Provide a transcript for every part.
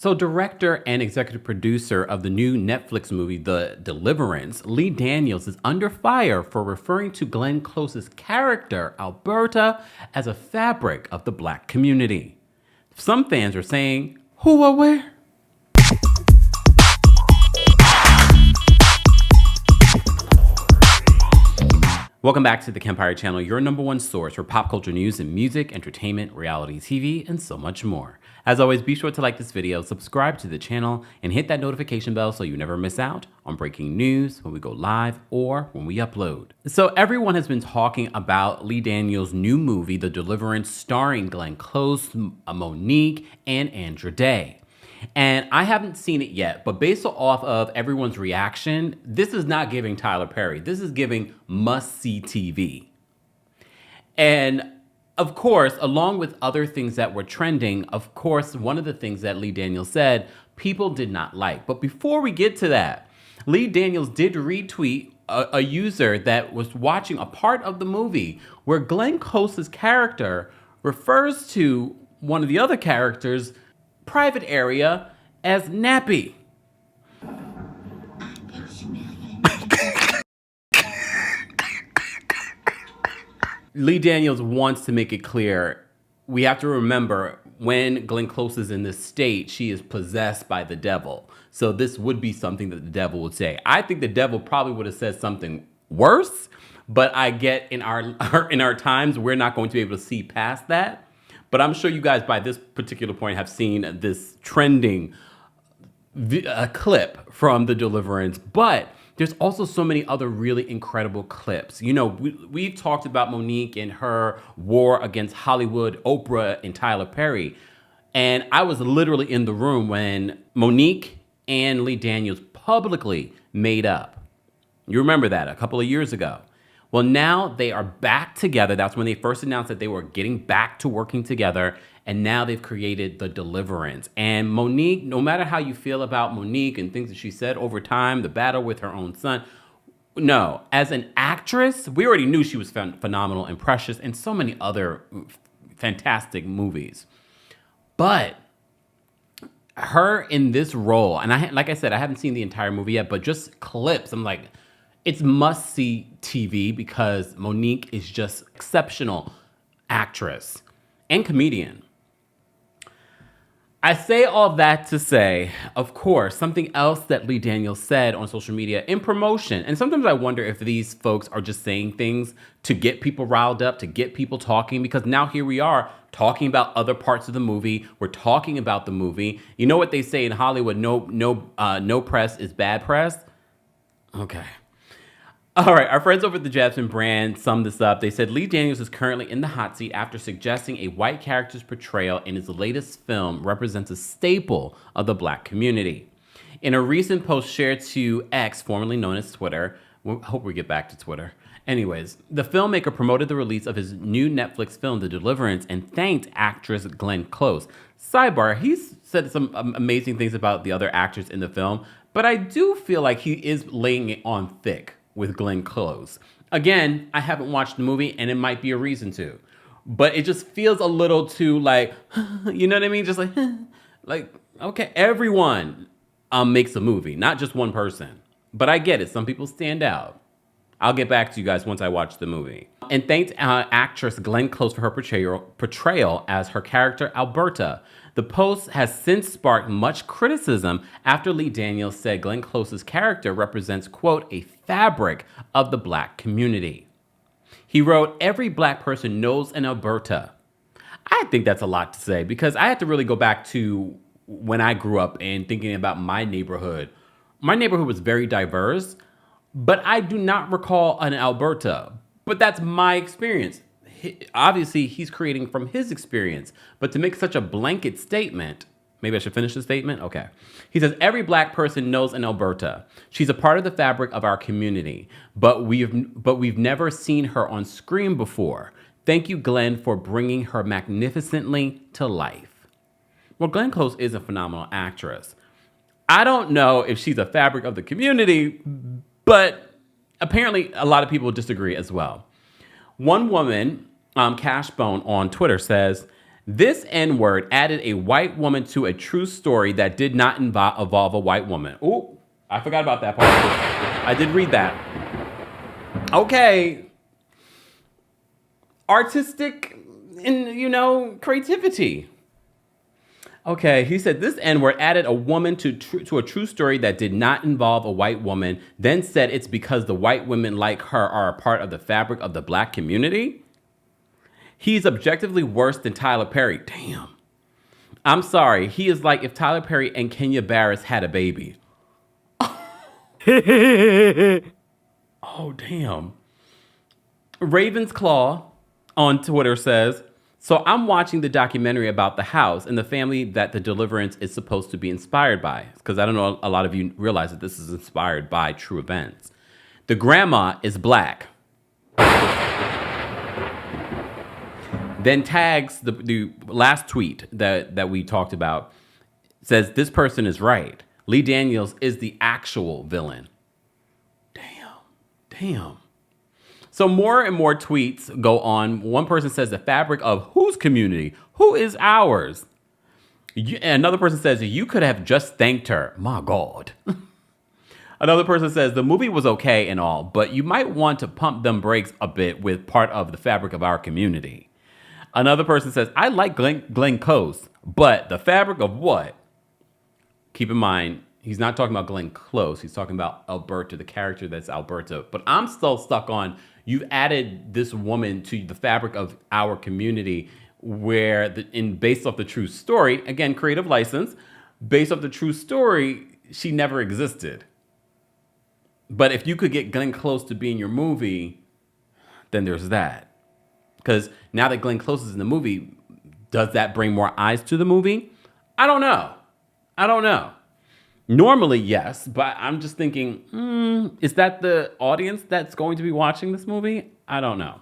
So director and executive producer of the new Netflix movie, The Deliverance, Lee Daniels is under fire for referring to Glenn Close's character, Alberta, as a fabric of the Black community. Some fans are saying, who or where? Welcome back to the Kempire channel, your #1 source for pop culture news and music, entertainment, reality TV, and so much more. As always, be sure to like this video, subscribe to the channel, and hit that notification bell so you never miss out on breaking news when we go live or when we upload. So everyone has been talking about Lee Daniels' new movie, The Deliverance, starring Glenn Close, Monique, and Andra Day. And I haven't seen it yet, but based off of everyone's reaction, this is not giving Tyler Perry. This is giving must-see TV. And of course, along with other things that were trending, of course, one of the things that Lee Daniels said, people did not like. But before we get to that, Lee Daniels did retweet a user that was watching a part of the movie where Glenn Close's character refers to one of the other characters' private area as Nappy. Lee Daniels wants to make it clear, we have to remember when Glenn Close is in this state, she is possessed by the devil. So this would be something that the devil would say. I think the devil probably would have said something worse, but I get in our times, we're not going to be able to see past that. But I'm sure you guys by this particular point have seen this trending clip from The Deliverance, but there's also so many other really incredible clips. You know, we've talked about Monique and her war against Hollywood, Oprah, and Tyler Perry. And I was literally in the room when Monique and Lee Daniels publicly made up. You remember that a couple of years ago. Well, now they are back together. That's when they first announced that they were getting back to working together. And now they've created The Deliverance. And Monique, no matter how you feel about Monique and things that she said over time, the battle with her own son, no, as an actress, we already knew she was phenomenal and Precious and so many other fantastic movies. But her in this role, and like I said, I haven't seen the entire movie yet, but just clips, I'm like, it's must-see TV because Monique is just exceptional actress and comedian. I say all that to say, of course, something else that Lee Daniels said on social media in promotion, and sometimes I wonder if these folks are just saying things to get people riled up, to get people talking, because now here we are talking about other parts of the movie. We're talking about the movie. You know what they say in Hollywood, no press is bad press? Okay. All right, our friends over at the Jasmine brand summed this up. They said Lee Daniels is currently in the hot seat after suggesting a white character's portrayal in his latest film represents a staple of the Black community. In a recent post shared to X, formerly known as Twitter, I hope we get back to Twitter. Anyways, the filmmaker promoted the release of his new Netflix film, The Deliverance, and thanked actress Glenn Close. Sidebar, he's said some amazing things about the other actors in the film, but I do feel like he is laying it on thick with Glenn Close. Again, I haven't watched the movie and it might be a reason to, but it just feels a little too like, you know what I mean? Just like, okay, everyone makes a movie, not just one person, but I get it. Some people stand out. I'll get back to you guys once I watch the movie. And thanked actress Glenn Close for her portrayal as her character Alberta. The post has since sparked much criticism after Lee Daniels said Glenn Close's character represents, quote, a fabric of the Black community. He wrote, every Black person knows an Alberta. I think that's a lot to say because I had to really go back to when I grew up and thinking about my neighborhood. My neighborhood was very diverse, but I do not recall an Alberta. But that's my experience. Obviously, he's creating from his experience. But to make such a blanket statement, maybe I should finish the statement? Okay. He says, every Black person knows an Alberta. She's a part of the fabric of our community, but we've never seen her on screen before. Thank you, Glenn, for bringing her magnificently to life. Well, Glenn Close is a phenomenal actress. I don't know if she's a fabric of the community, but apparently a lot of people disagree as well. One woman, Cashbone on Twitter says, This N-word added a white woman to a true story that did not involve a white woman. Ooh, I forgot about that part. I did read that. Okay. Artistic and, creativity. Okay, he said this N-word added a woman to a true story that did not involve a white woman, then said it's because the white women like her are a part of the fabric of the black community. He's objectively worse than Tyler Perry. Damn. I'm sorry. He is like if Tyler Perry and Kenya Barris had a baby. Oh, damn. Ravensclaw on Twitter says, so I'm watching the documentary about the house and the family that the Deliverance is supposed to be inspired by. Because I don't know, a lot of you realize that this is inspired by true events. The grandma is black. Then tags the last tweet that we talked about, says this person is right. Lee Daniels is the actual villain. Damn. So more and more tweets go on. One person says the fabric of whose community? Who is ours? Another person says you could have just thanked her. My God. Another person says the movie was okay and all, but you might want to pump them brakes a bit with part of the fabric of our community. Another person says I like Glenn Close, but the fabric of what? Keep in mind, he's not talking about Glenn Close. He's talking about Alberta, the character that's Alberta. But I'm still stuck on, you've added this woman to the fabric of our community where, based off the true story, again, creative license, based off the true story, she never existed. But if you could get Glenn Close to be in your movie, then there's that. Because now that Glenn Close is in the movie, does that bring more eyes to the movie? I don't know. Normally, yes, but I'm just thinking, is that the audience that's going to be watching this movie? I don't know.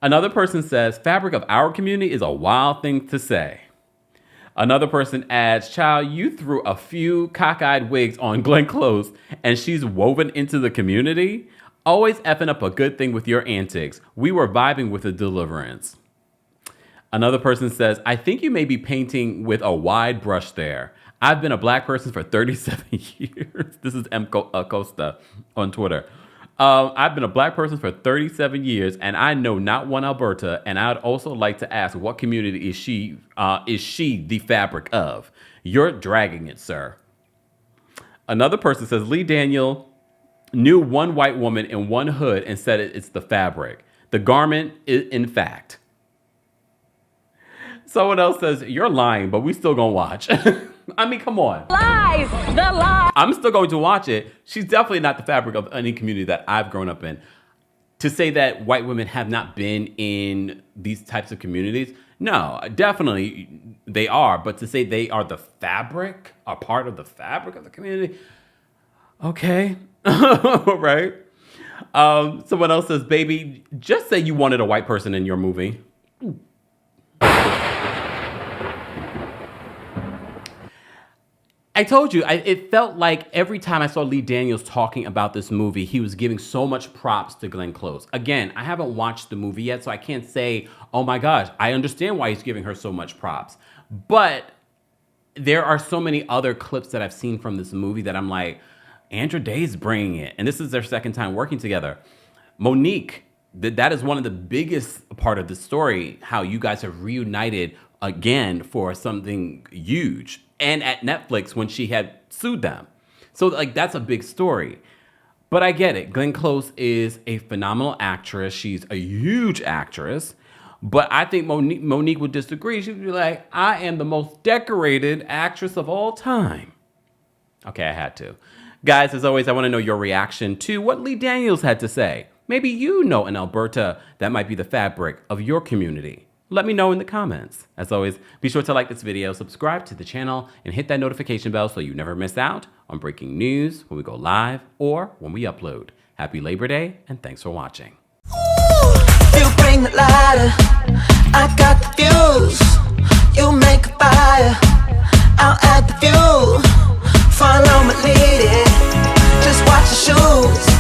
Another person says, fabric of our community is a wild thing to say. Another person adds, child, you threw a few cockeyed wigs on Glenn Close and she's woven into the community? Always effing up a good thing with your antics. We were vibing with the Deliverance. Another person says, I think you may be painting with a wide brush there. I've been a black person for 37 years. This is M. Costa on Twitter. I've been a black person for 37 years, and I know not one Alberta. And I'd also like to ask, what community is she the fabric of? You're dragging it, sir. Another person says, Lee Daniel knew one white woman in one hood and said it's the fabric. The garment is, in fact. Someone else says, you're lying, but we still gonna watch. I mean, come on. Lies! The lies! I'm still going to watch it. She's definitely not the fabric of any community that I've grown up in. To say that white women have not been in these types of communities, no, definitely they are. But to say they are the fabric, a part of the fabric of the community, okay, right? Someone else says, baby, just say you wanted a white person in your movie. I told you, it felt like every time I saw Lee Daniels talking about this movie, he was giving so much props to Glenn Close. Again, I haven't watched the movie yet, so I can't say, oh my gosh, I understand why he's giving her so much props. But there are so many other clips that I've seen from this movie that I'm like, Andra Day's bringing it. And this is their second time working together. Monique, that is one of the biggest part of the story, how you guys have reunited again for something huge. And at Netflix when she had sued them. So like that's a big story. But I get it. Glenn Close is a phenomenal actress. She's a huge actress. But I think Monique would disagree. She would be like, I am the most decorated actress of all time. Okay, I had to. Guys, as always, I want to know your reaction to what Lee Daniels had to say. Maybe you know in Alberta that might be the fabric of your community. Let me know in the comments. As always, be sure to like this video, subscribe to the channel, and hit that notification bell so you never miss out on breaking news when we go live or when we upload. Happy Labor Day, and thanks for watching. Ooh, you bring the lighter, I got the fuse. You make a fire, I'll add the fuel. Follow my lead, just watch the shoes.